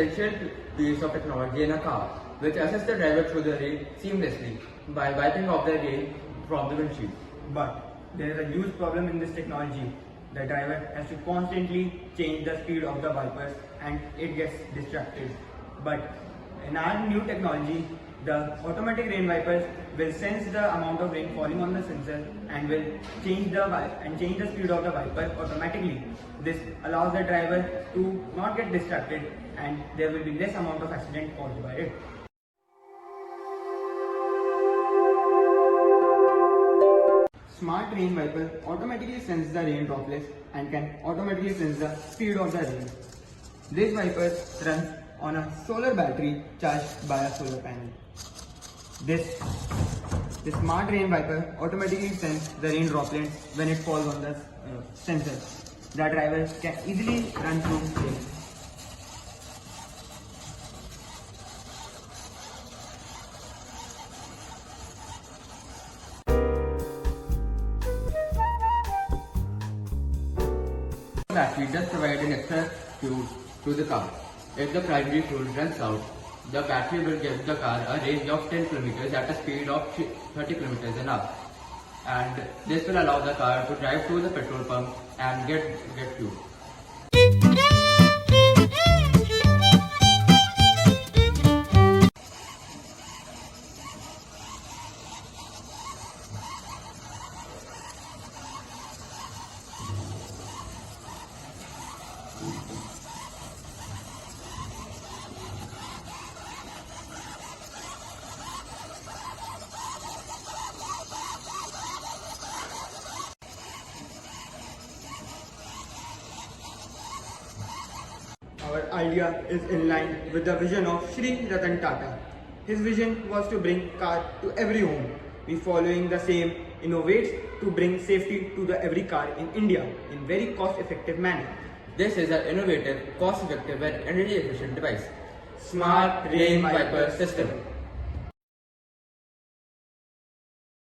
essential piece of technology in a car, which assists the driver through the rain seamlessly by wiping off the rain from the windshield. But there is a huge problem in this technology. The driver has to constantly change the speed of the wipers and it gets distracted. But in our new technology, the automatic rain wipers will sense the amount of rain falling on the sensor and will change the speed of the wiper automatically. This allows the driver to not get distracted and there will be less amount of accident caused by it. Smart rain wiper automatically senses the rain droplets and can automatically sense the speed of the rain. These wipers run on a solar battery charged by a solar panel. This smart rain wiper automatically senses the rain droplets when it falls on the sensor. The driver can easily run through rain. Battery does provide an extra fuel to the car. If the primary fuel runs out, the battery will give the car a range of 10 km at a speed of 30 km an hour. And this will allow the car to drive to the petrol pump and get fuel. Our idea is in line with the vision of Shri Ratan Tata. His vision was to bring car to every home. We following the same innovates to bring safety to every car in India in very cost-effective manner. This is an innovative, cost-effective and energy-efficient device. Smart Rain Wiper System.